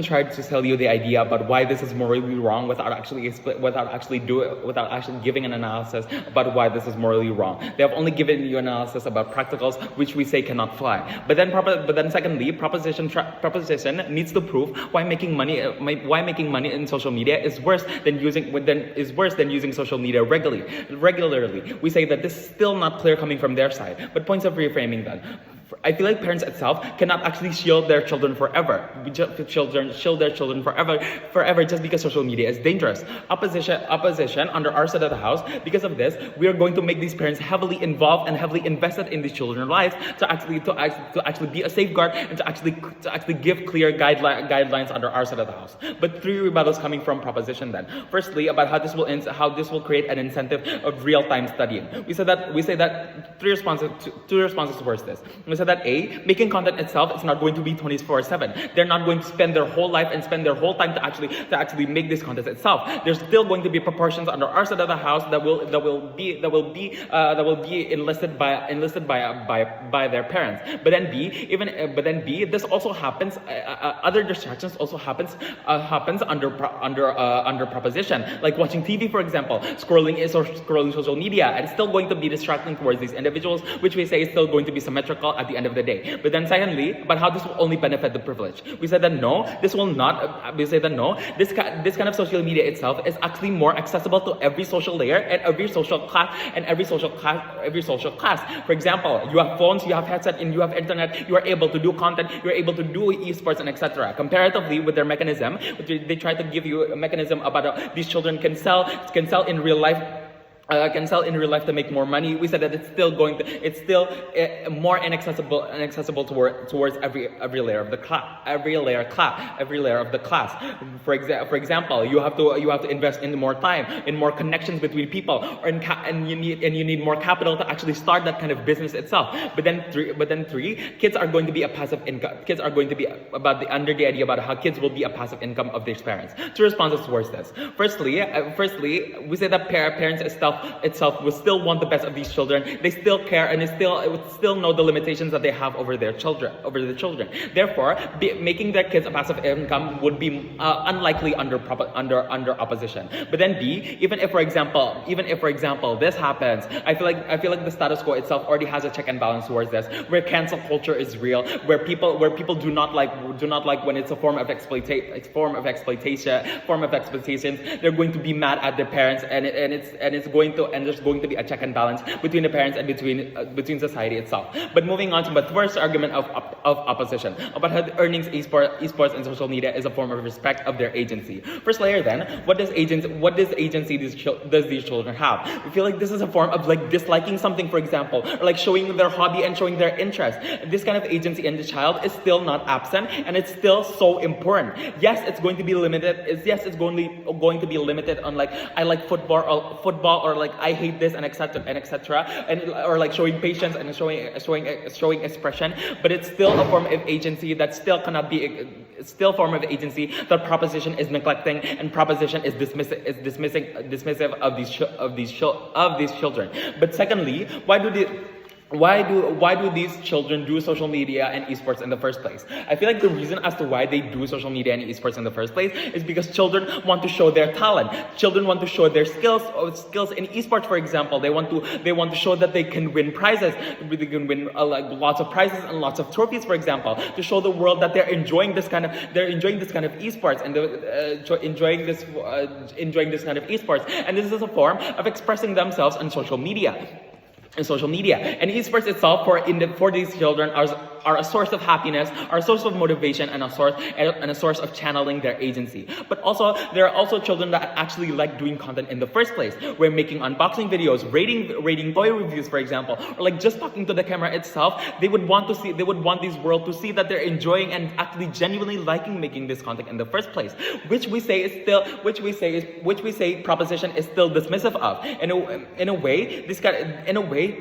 tried to sell you the idea about why this is morally wrong without actually giving an analysis about why this is morally wrong. They have only given you analysis about practicals, which we say cannot fly. But then secondly, proposition needs to prove why making money in social media is worse than using social media regularly. We say that this is still not clear coming from their side. But points of reframing then. I feel like parents itself cannot actually shield their children forever. Shield their children forever just because social media is dangerous. Opposition under our side of the house. Because of this, we are going to make these parents heavily involved and heavily invested in these children's lives to actually be a safeguard and to actually give clear guidelines under our side of the house. But 3 rebuttals coming from proposition then. Firstly, about how this will create an incentive of real-time studying. We say that 2 responses towards this. We said that A, making content itself is not going to be 24/7. They're not going to spend their whole life and spend their whole time to actually make this content itself. There's still going to be proportions under our side of the house that will be enlisted by their parents. But then B, this also happens. Other distractions also happens under proposition, like watching TV, for example, scrolling social media, and it's still going to be distracting towards these individuals, which we say is still going to be symmetrical at the end of the day. But then secondly, about how this will only benefit the privileged. We said that no, this will not. We say that no, this kind of social media itself is actually more accessible to every social layer and every social class. For example, you have phones, you have headset, and you have internet. You are able to do content. You are able to do esports and etc. Comparatively with their mechanism, they try to give you a mechanism about these children can sell in real life. To make more money. We said that it's still more inaccessible towards every layer of the class. For example, you have to invest in more time, in more connections between people, and you need more capital to actually start that kind of business itself. But then three, kids are going to be a passive income. Kids are going to be under the idea about how kids will be a passive income of their parents. 2 responses towards this. Firstly, we say that parents itself will still want the best of these children. They still care and would still know the limitations that they have over the children. Therefore, making their kids a passive income would be unlikely under opposition. But then B, even if for example this happens, I feel like the status quo itself already has a check and balance towards this, where cancel culture is real, where people do not like when it's a form of exploitation. They're going to be mad at their parents, and there's going to be a check and balance between the parents and between society itself. But moving on to the first argument of opposition, about how earnings, esports and social media is a form of respect of their agency. First layer then, what does agency these children have? We feel like this is a form of like disliking something, for example, or like showing their hobby and showing their interest. This kind of agency in the child is still not absent, and it's still so important. Yes, it's going to be limited. Yes, it's going to be limited on like I like football or like I hate this and etc. or like showing patience and showing expression. But it's still a form of agency that still cannot be. It's still a form of agency that proposition is neglecting and proposition is dismissive of these children. But secondly, why do these children do social media and esports in the first place? I feel like the reason as to why they do social media and esports in the first place is because children want to show their talent. Children want to show their skills in esports, for example. They want to show that they can win prizes. They can win lots of prizes and lots of trophies, for example, to show the world that they're enjoying this kind of esports and enjoying this kind of esports. And this is a form of expressing themselves on social media. And esports itself for these children are a source of happiness, are a source of motivation, and a source of channeling their agency. But also, there are also children that actually like doing content in the first place. We're making unboxing videos, rating toy reviews, for example, or like just talking to the camera itself. They would want this world to see that they're enjoying and actually genuinely liking making this content in the first place, which we say proposition is still dismissive of. In a way,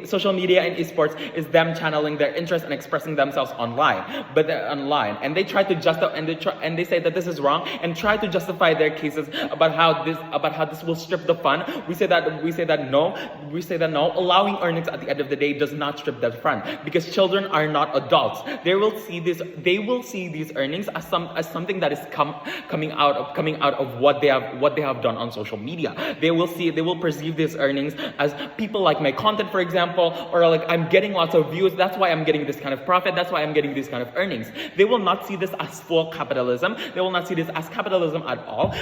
social media and esports is them channeling their interest and expressing themselves themselves online, and they try to justify, and they say that this is wrong, and try to justify their cases about how this will strip the fun. We say that no. Allowing earnings at the end of the day does not strip that fun, because children are not adults. They will see these earnings as something that is coming out of what they have done on social media. They will perceive these earnings as people like my content, for example, or like I'm getting lots of views, that's why I'm getting this kind of profit, that's why I'm getting these kind of earnings. They will not see this as full capitalism. They will not see this as capitalism at all,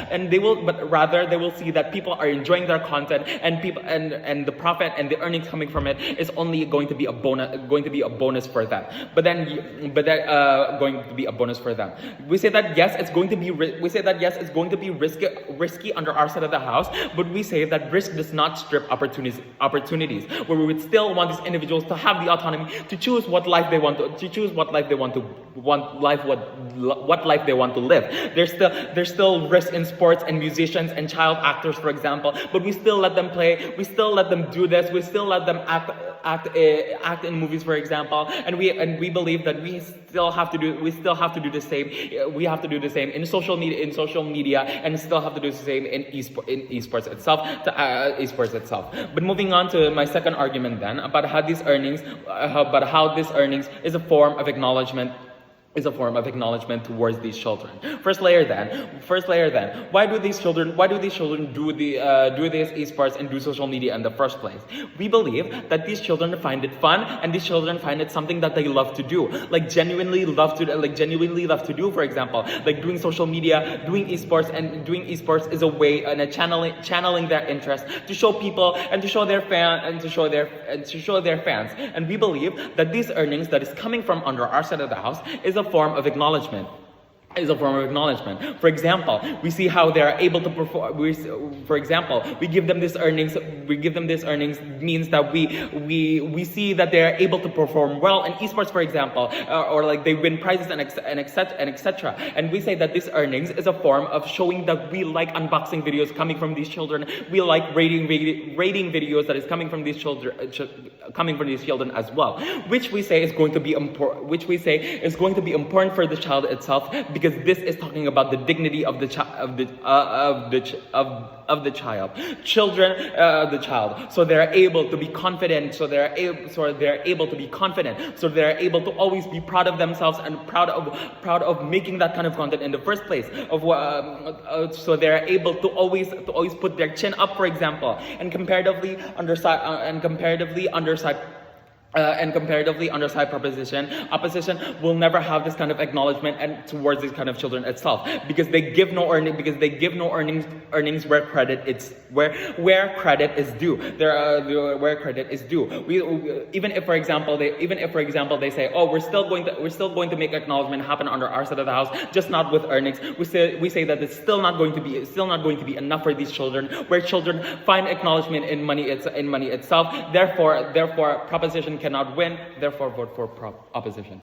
but rather they will see that people are enjoying their content, and the profit and the earnings coming from it is only going to be a bonus for them. Going to be a bonus for them. We say that yes, it's going to be risky under our side of the house, but we say that risk does not strip opportunities, where we would still want these individuals to have the autonomy to choose what life they want to live. There's still risk in sports and musicians and child actors, for example, but we still let them play, we still let them do this, we still let them act in movies, for example, and we believe that we still have to do the same. We have to do the same in social media, and still have to do the same in esports itself. But moving on to my second argument then, about how this earnings is a form of acknowledgement towards these children. First layer then, why do these children do this esports and do social media in the first place? We believe that these children find it fun, and these children find it something that they love to do, genuinely love to do, for example, like doing social media, doing esports, and doing esports is a way and a channeling their interest to show people and to show their fans. And we believe that these earnings that is coming from under our side of the house is a form of acknowledgement. For example, we see how they are able to perform. We give them this earnings means that we see that they are able to perform well in esports, for example, or like they win prizes and etc. And we say that this earnings is a form of showing that we like unboxing videos coming from these children. We like rating videos that is coming from these children as well, which we say is going to be important for the child itself, because this is talking about the dignity of the child. So they're able to be confident. So they're able to always be proud of themselves and proud of making that kind of content in the first place. So they're able to always put their chin up, for example, and comparatively underside opposition will never have this kind of acknowledgement and towards these kind of children itself, because they give no earnings where credit is due. Where credit is due. Even if for example they say, oh, we're still going to make acknowledgement happen under our side of the house, just not with earnings. We say that it's still not going to be enough for these children, where children find acknowledgement in money itself. Therefore proposition cannot win, therefore vote for opposition.